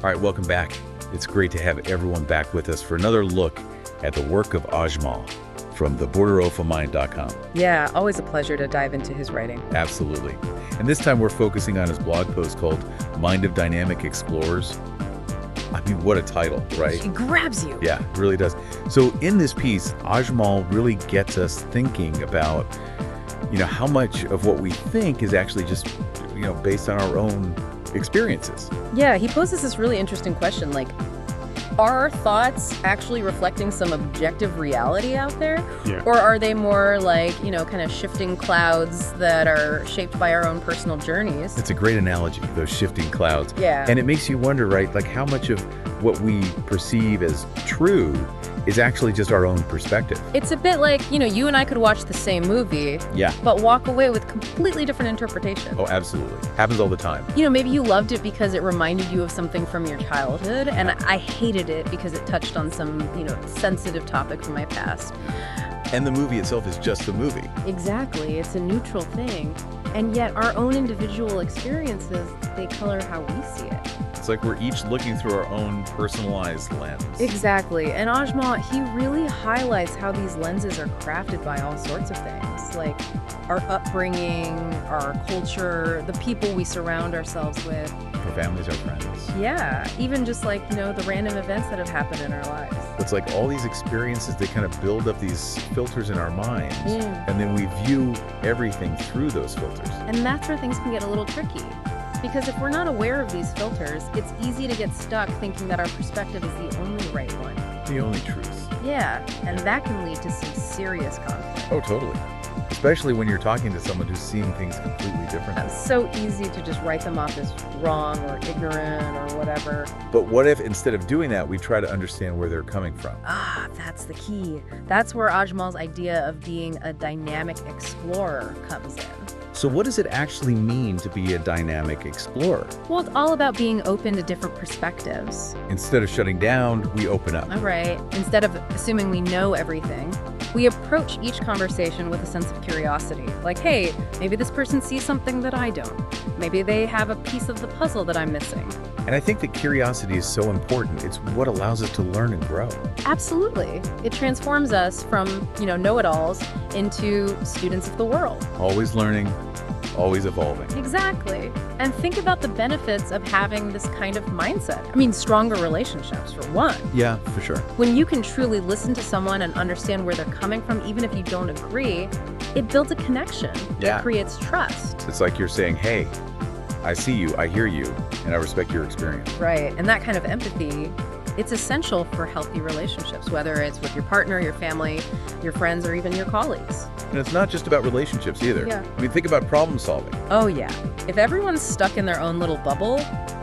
All right, welcome back. It's great to have everyone back with us for another look at the work of Ajmal from theborderofamind.com. Yeah, always a pleasure to dive into his writing. Absolutely. And this time we're focusing on his blog post called Mind of Dynamic Explorers. I mean, what a title, right? It grabs you. Yeah, it really does. So in this piece, Ajmal really gets us thinking about, how much of what we think is actually just, based on our own experiences. Yeah, he poses this really interesting question, like, are our thoughts actually reflecting some objective reality out there? Yeah. Or are they more like, kind of shifting clouds that are shaped by our own personal journeys? It's a great analogy, those shifting clouds. Yeah. And it makes you wonder, right, like how much of what we perceive as true is actually just our own perspective. It's a bit like, you and I could watch the same movie, Yeah. but walk away with completely different interpretations. Oh, absolutely. Happens all the time. Maybe you loved it because it reminded you of something from your childhood, and I hated it because it touched on some, sensitive topic from my past. And the movie itself is just a movie. Exactly. It's a neutral thing. And yet our own individual experiences, they color how we see it. It's like we're each looking through our own personalized lens. Exactly. And Ajmal, he really highlights how these lenses are crafted by all sorts of things, like our upbringing, our culture, the people we surround ourselves with. Our families, our friends. Yeah, even just like, the random events that have happened in our lives. It's like all these experiences, they kind of build up these filters in our minds. And then we view everything through those filters. And that's where things can get a little tricky. Because if we're not aware of these filters, it's easy to get stuck thinking that our perspective is the only right one. The only truth. Yeah, and that can lead to some serious conflict. Oh, totally. Especially when you're talking to someone who's seeing things completely differently. It's so easy to just write them off as wrong or ignorant or whatever. But what if instead of doing that, we try to understand where they're coming from? Ah, that's the key. That's where Ajmal's idea of being a dynamic explorer comes in. So what does it actually mean to be a dynamic explorer? Well, it's all about being open to different perspectives. Instead of shutting down, we open up. All right. Instead of assuming we know everything, we approach each conversation with a sense of curiosity. Like, hey, maybe this person sees something that I don't. Maybe they have a piece of the puzzle that I'm missing. And I think that curiosity is so important. It's what allows us to learn and grow. Absolutely. It transforms us from, know-it-alls into students of the world. Always learning, always evolving. Exactly. And think about the benefits of having this kind of mindset. I mean, stronger relationships, for one. Yeah, for sure. When you can truly listen to someone and understand where they're coming from, even if you don't agree, it builds a connection. Yeah. It creates trust. It's like you're saying, hey, I see you, I hear you, and I respect your experience. Right. And that kind of empathy, it's essential for healthy relationships, whether it's with your partner, your family, your friends, or even your colleagues. And it's not just about relationships either. Yeah. I mean, think about problem solving. Oh, yeah. If everyone's stuck in their own little bubble,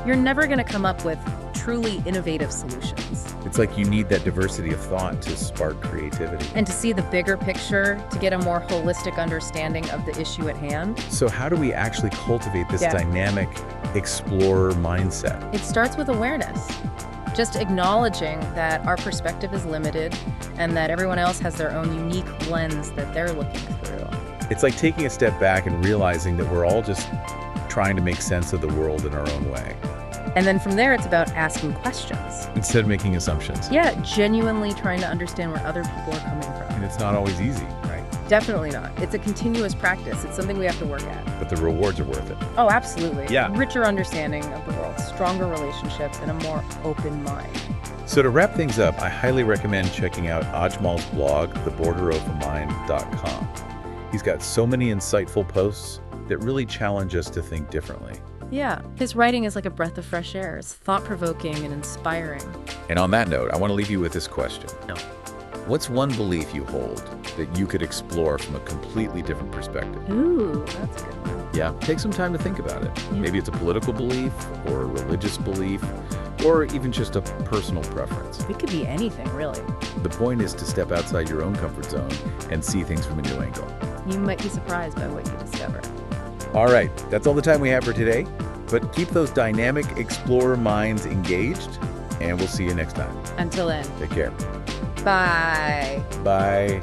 you're never going to come up with truly innovative solutions. It's like you need that diversity of thought to spark creativity. And to see the bigger picture, to get a more holistic understanding of the issue at hand. So how do we actually cultivate this Yeah. dynamic explorer mindset? It starts with awareness. Just acknowledging that our perspective is limited and that everyone else has their own unique lens that they're looking through. It's like taking a step back and realizing that we're all just trying to make sense of the world in our own way, And then from there, it's about asking questions. instead of making assumptions. Yeah, genuinely trying to understand where other people are coming from. And it's not always easy, right? Definitely not. It's a continuous practice. It's something we have to work at. But the rewards are worth it. Oh, absolutely. Yeah. Richer understanding of the world, stronger relationships, and a more open mind. So to wrap things up, I highly recommend checking out Ajmal's blog, theborderofamind.com. He's got so many insightful posts that really challenge us to think differently. Yeah, his writing is like a breath of fresh air. It's thought-provoking and inspiring. And on that note, I want to leave you with this question. No. What's one belief you hold that you could explore from a completely different perspective? Ooh, that's a good one. Yeah, take some time to think about it. Yeah. Maybe it's a political belief or a religious belief or even just a personal preference. It could be anything, really. The point is to step outside your own comfort zone and see things from a new angle. You might be surprised by what you discover. All right, that's all the time we have for today. But keep those dynamic explorer minds engaged, and we'll see you next time. Until then, Take care. bye. Bye.